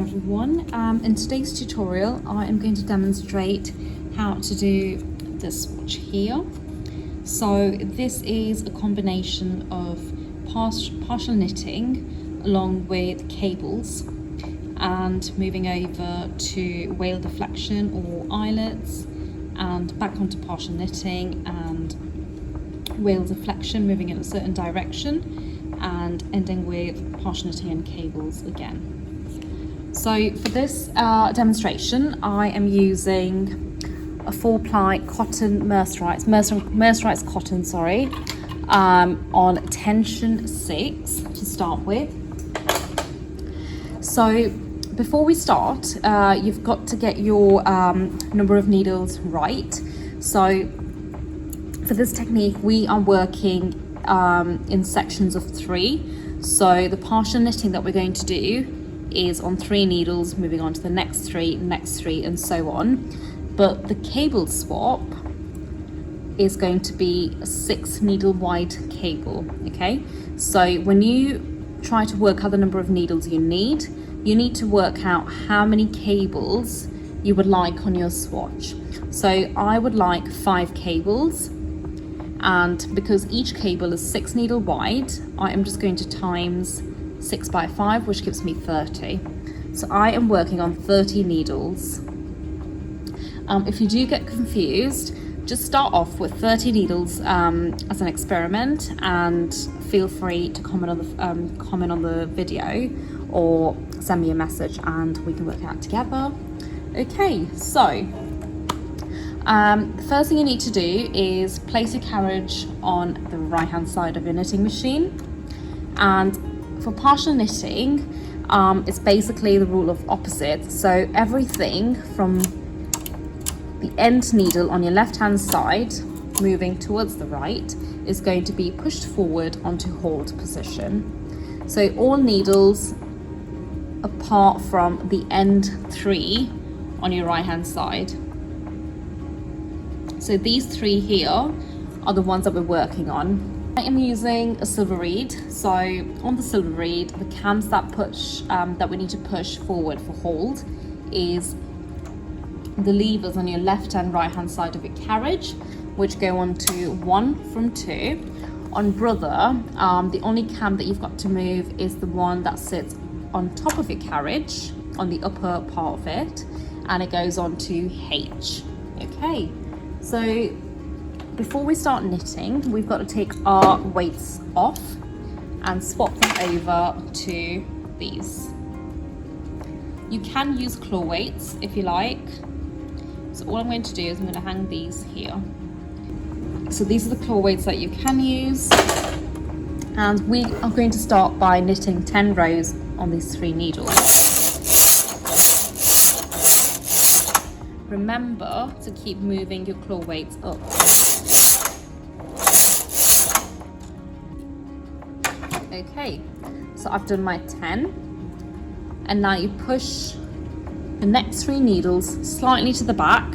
everyone. In today's tutorial I am going to demonstrate how to do this swatch here. So this is a combination of partial knitting along with cables and moving over to wale deflection or eyelets and back onto partial knitting and wale deflection, moving in a certain direction and ending with partial knitting and cables again. So for this demonstration I am using a 4-ply cotton mercerized cotton, on tension 6 to start with. So before we start, you've got to get your number of needles right. So for this technique we are working in sections of 3. So the partial knitting that we're going to do is on 3 needles, moving on to the next 3, and so on. But the cable swap is going to be a 6 needle wide cable. Okay, so when you try to work out the number of needles you need to work out how many cables you would like on your swatch. So I would like 5 cables, and because each cable is 6 needle wide, I am just going to times 6 by 5, which gives me 30. So I am working on 30 needles. If you do get confused, just start off with 30 needles as an experiment, and feel free to comment on the video or send me a message and we can work it out together. Okay, so the first thing you need to do is place your carriage on the right hand side of your knitting machine. And for partial knitting, it's basically the rule of opposites. So everything from the end needle on your left hand side moving towards the right is going to be pushed forward onto hold position. So all needles apart from the end 3 on your right hand side. So these 3 here are the ones that we're working on. I am using a silver reed. So on the silver reed, the cams that push that we need to push forward for hold is the levers on your left and right hand side of your carriage, which go on to 1 from 2. On brother, the only cam that you've got to move is the one that sits on top of your carriage, on the upper part of it, and it goes on to H. Okay, so before we start knitting, we've got to take our weights off and swap them over to these. You can use claw weights if you like. So all I'm going to do is I'm going to hang these here. So these are the claw weights that you can use. And we are going to start by knitting 10 rows on these 3 needles. Remember to keep moving your claw weights up. Okay, so I've done my 10, and now you push the next 3 needles slightly to the back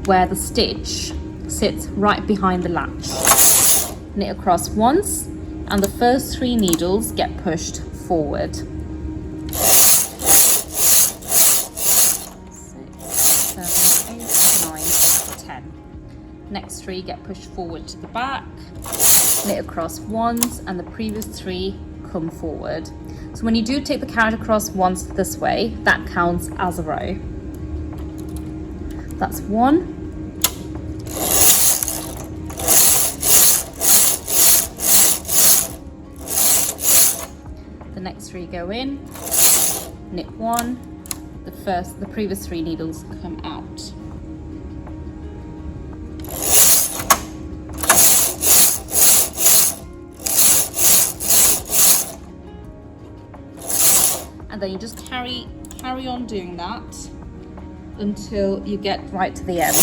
where the stitch sits right behind the latch. Knit across once, and the first 3 needles get pushed forward. 6, 7, 8, 9, 10. Next 3 get pushed forward to the back. Knit across once, and the previous 3 come forward. So when you do take the carriage across once this way, that counts as a row. That's 1. The next 3 go in, knit 1. The previous 3 needles come out. And then you just carry on doing that until you get right to the end.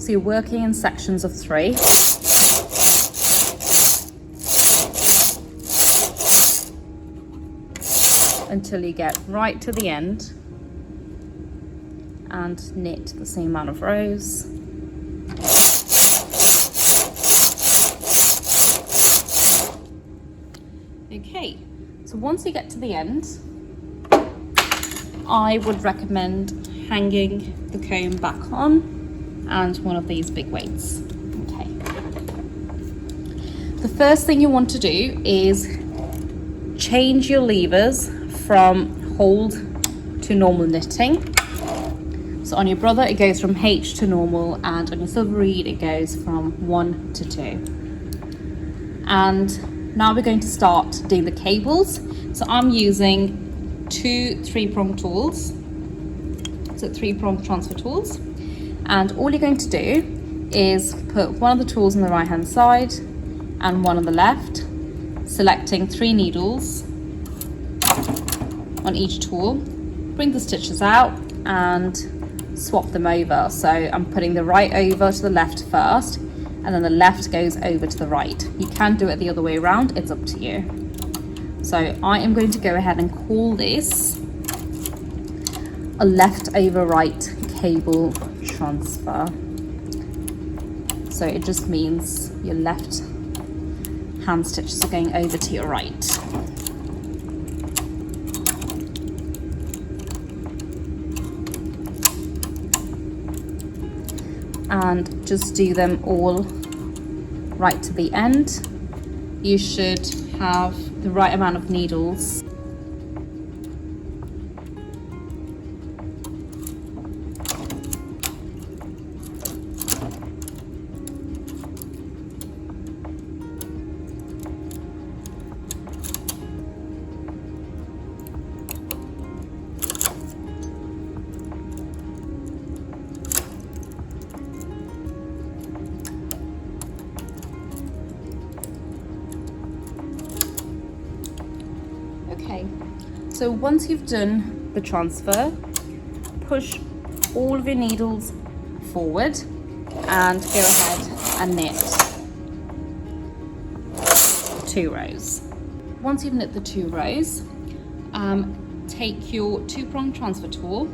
So you're working in sections of 3. Until you get right to the end and knit the same amount of rows. Okay, so once you get to the end, I would recommend hanging the comb back on and one of these big weights. Okay. The first thing you want to do is change your levers from hold to normal knitting. So on your brother it goes from H to normal, and on your silver reed it goes from 1 to 2. And now we're going to start doing the cables. So I'm using 2 3-prong tools, so 3-prong transfer tools, and all you're going to do is put one of the tools on the right hand side and one on the left, selecting 3 needles on each tool, bring the stitches out and swap them over. So I'm putting the right over to the left first, and then the left goes over to the right. You can do it the other way around, it's up to you. So I am going to go ahead and call this a left over right cable transfer. So it just means your left hand stitches are going over to your right. And just do them all right to the end. You should have the right amount of needles. Okay, so once you've done the transfer, push all of your needles forward and go ahead and knit 2 rows. Once you've knit the 2 rows, take your 2-prong transfer tool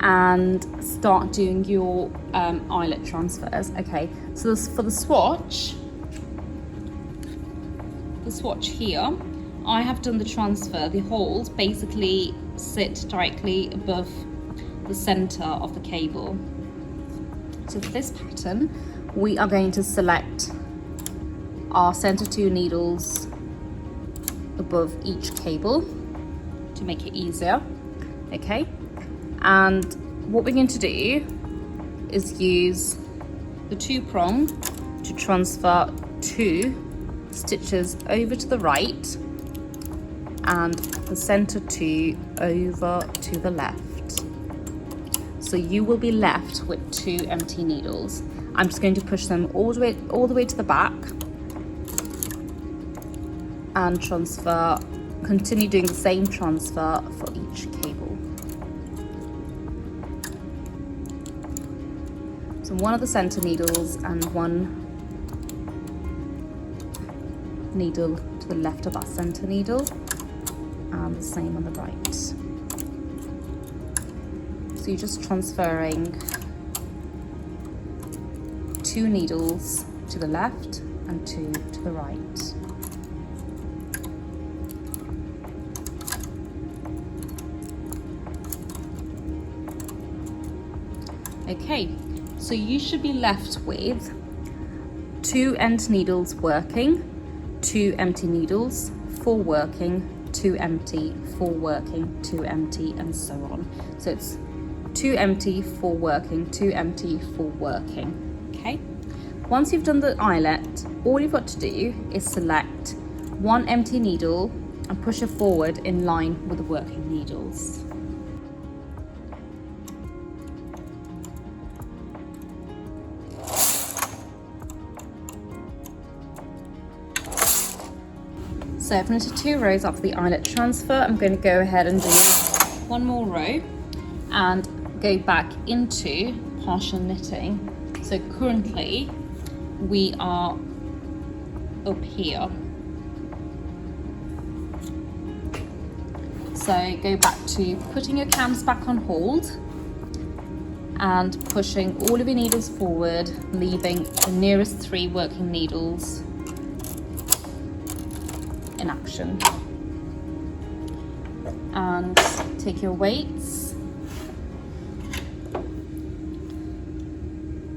and start doing your eyelet transfers. Okay, so this, for the swatch here, I have done the transfer. The holes basically sit directly above the center of the cable. So for this pattern, we are going to select our center 2 needles above each cable to make it easier. Okay, and what we're going to do is use the 2-prong to transfer 2 stitches over to the right and the center 2 over to the left. So you will be left with 2 empty needles. I'm just going to push them all the way to the back and transfer, continue doing the same transfer for each cable. So one of the center needles and one needle to the left of that center needle, and the same on the right. So you're just transferring 2 needles to the left and 2 to the right. Okay, so you should be left with 2 end needles working, 2 empty needles, 4 working, 2 empty, 4 working, 2 empty, and so on. So it's 2 empty, 4 working, 2 empty, 4 working. Okay. Once you've done the eyelet, all you've got to do is select 1 empty needle and push it forward in line with the working needles. So I've knitted 2 rows after the eyelet transfer. I'm going to go ahead and do 1 more row and go back into partial knitting. So currently we are up here. So go back to putting your cams back on hold and pushing all of your needles forward, leaving the nearest 3 working needles in action. And take your weights,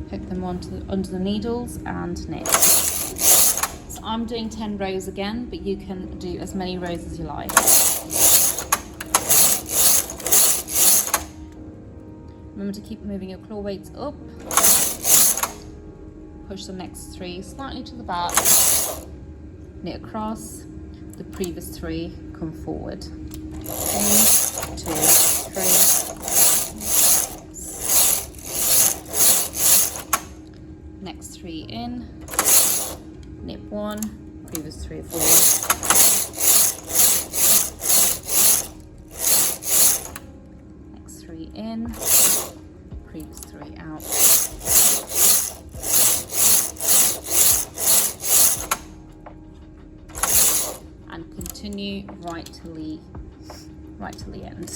hook them under the needles and knit. So I'm doing 10 rows again, but you can do as many rows as you like. Remember to keep moving your claw weights up. Push the next 3 slightly to the back, knit across, the previous 3 come forward. 1, 2, 3. Next 3 in, knit 1, previous 3 forward. Next 3 in, previous 3 out. And continue right till the end.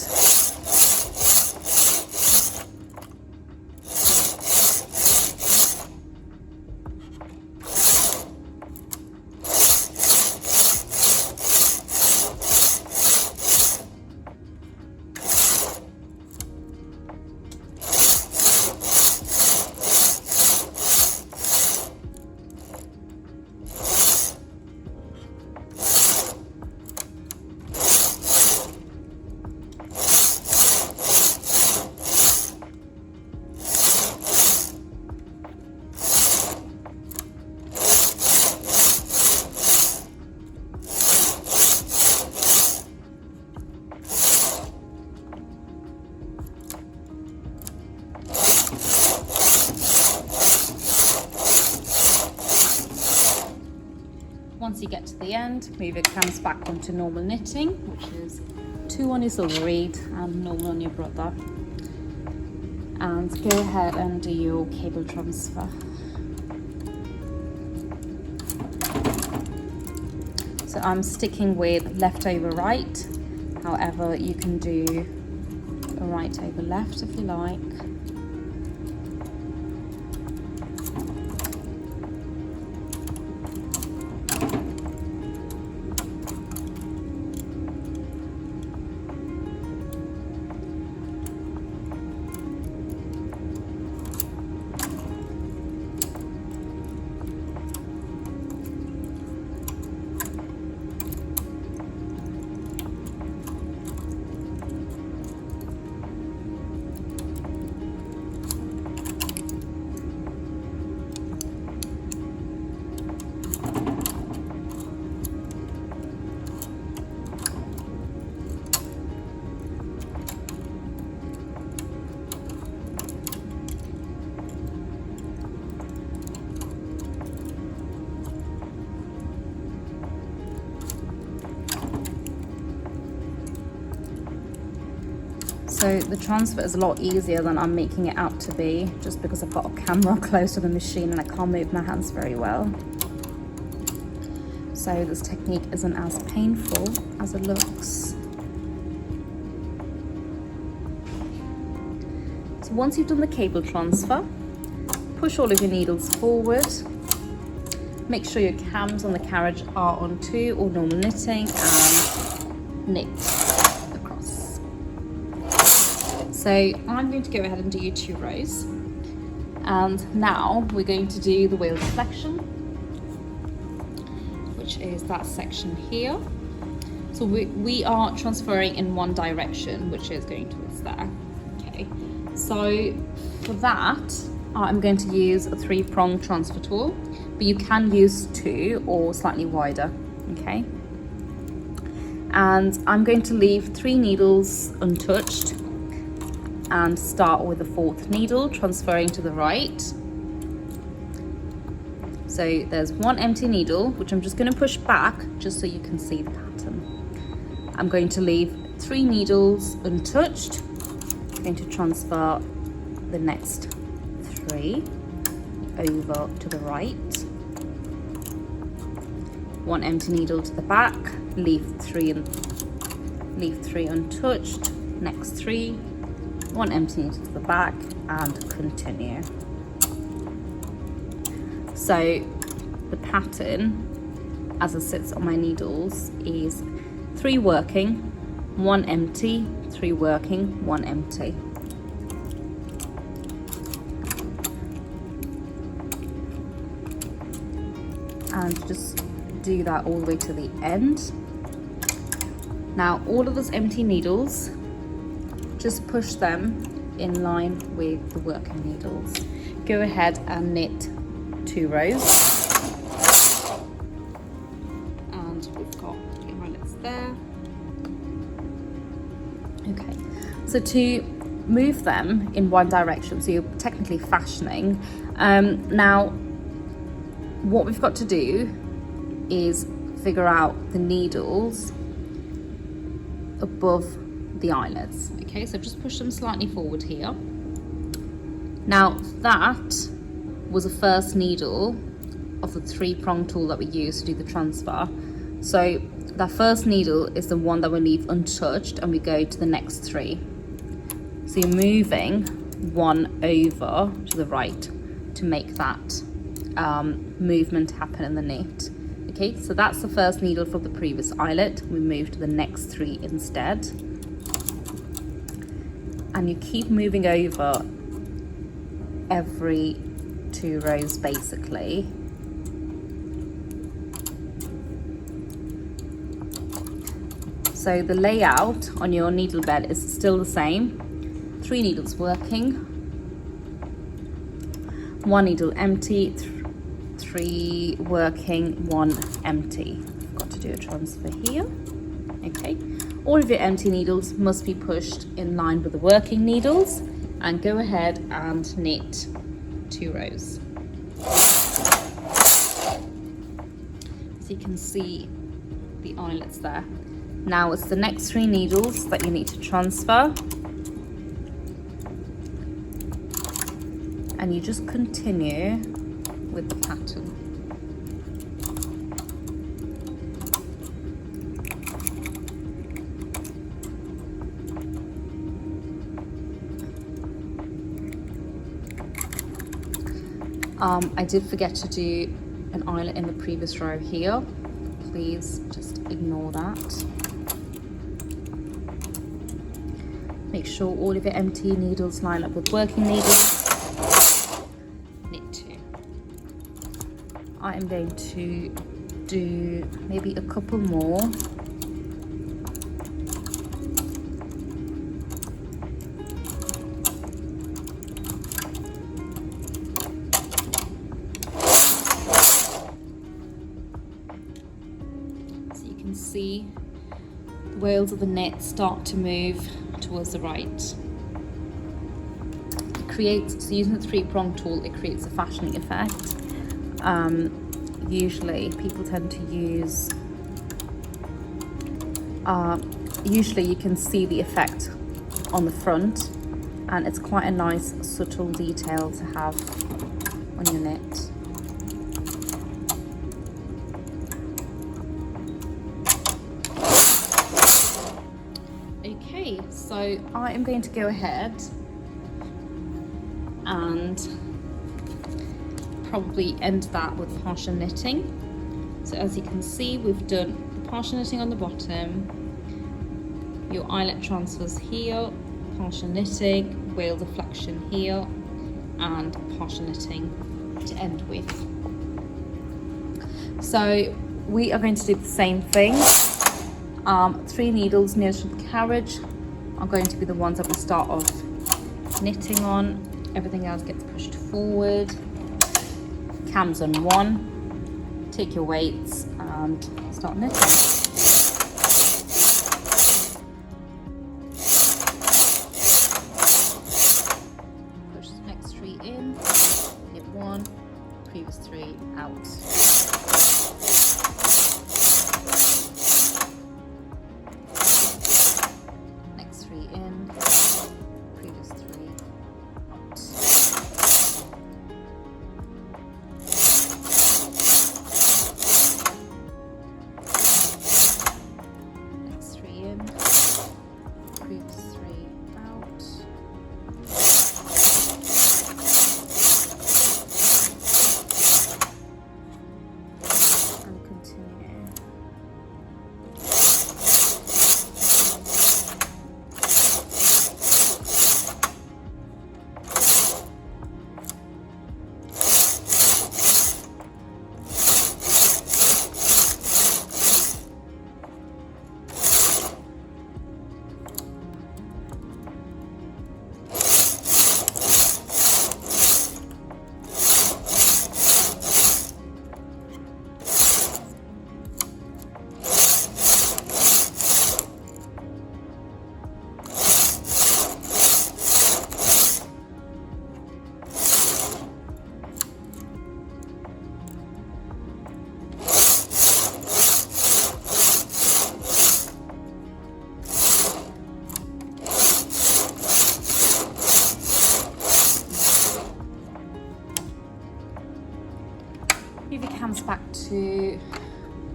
Once you get to the end, move your cams back onto normal knitting, which is 2 on your silver reed and normal on your brother. And go ahead and do your cable transfer. So I'm sticking with left over right, however you can do a right over left if you like. So the transfer is a lot easier than I'm making it out to be, just because I've got a camera close to the machine and I can't move my hands very well. So this technique isn't as painful as it looks. So once you've done the cable transfer, push all of your needles forward. Make sure your cams on the carriage are on 2 or normal knitting and knit across. So I'm going to go ahead and do your 2 rows. And now we're going to do the wale deflection, which is that section here. So we are transferring in one direction, which is going towards there. Okay, so for that, I'm going to use a 3-prong transfer tool, but you can use 2 or slightly wider, okay? And I'm going to leave 3 needles untouched and start with the 4th needle, transferring to the right. So there's 1 empty needle, which I'm just going to push back just so you can see the pattern. I'm going to leave 3 needles untouched. I'm going to transfer the next 3. over to the right, 1 empty needle to the back, leave 3 untouched, next 3, 1 empty needle to the back, and continue. So the pattern as it sits on my needles is 3 working, 1 empty, 3 working, 1 empty. And just do that all the way to the end. Now all of those empty needles, just push them in line with the working needles. Go ahead and knit 2 rows. And we've got the eyelets there. Okay, so to move them in one direction, so you're technically fashioning. Now what we've got to do is figure out the needles above the eyelets. Okay, so just push them slightly forward here. Now that was the first needle of the 3-prong tool that we use to do the transfer. So that first needle is the one that we leave untouched, and we go to the next 3. So you're moving 1 over to the right to make that movement happen in the knit. Okay, so that's the first needle from the previous eyelet. We move to the next 3 instead, and you keep moving over every 2 rows basically. So the layout on your needle bed is still the same. 3 needles working, 1 needle empty, 3 working, 1 empty. I've got to do a transfer here. Okay, all of your empty needles must be pushed in line with the working needles, and go ahead and knit 2 rows. So you can see the eyelets there. Now it's the next 3 needles that you need to transfer, and you just continue with the pattern. I did forget to do an eyelet in the previous row here. Please just ignore that. Make sure all of your empty needles line up with working needles. Knit 2. I am going to do maybe a couple more. So you can see the wales of the knit start to move towards the right. It creates, so using the 3-prong tool, it creates a fashioning effect. Usually people tend to use, usually you can see the effect on the front, and it's quite a nice subtle detail to have on your knit. Okay, so I am going to go ahead and probably end that with partial knitting. So as you can see, we've done the partial knitting on the bottom, your eyelet transfers here, partial knitting, wale deflection here, and partial knitting to end with. So we are going to do the same thing. 3 needles nearest to the carriage are going to be the ones that we start off knitting on. Everything else gets pushed forward. Cams on 1. Take your weights and start knitting. Push the next 3 in. Knit 1. Previous 3 out. Move your cams back to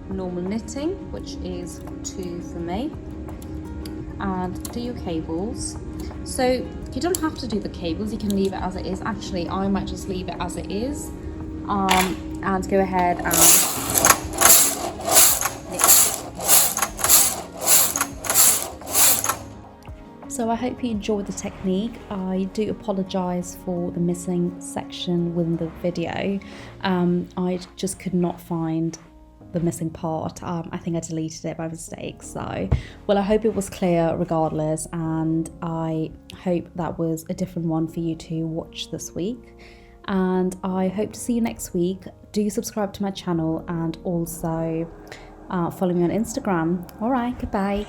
normal knitting, which is 2 for me, and do your cables. So you don't have to do the cables, you can leave it as it is. Actually, I might just leave it as it is and go ahead and So I hope you enjoyed the technique. I do apologise for the missing section within the video. I just could not find the missing part. I think I deleted it by mistake. So, well, I hope it was clear regardless, and I hope that was a different one for you to watch this week. And I hope to see you next week. Do subscribe to my channel and also follow me on Instagram. All right, goodbye.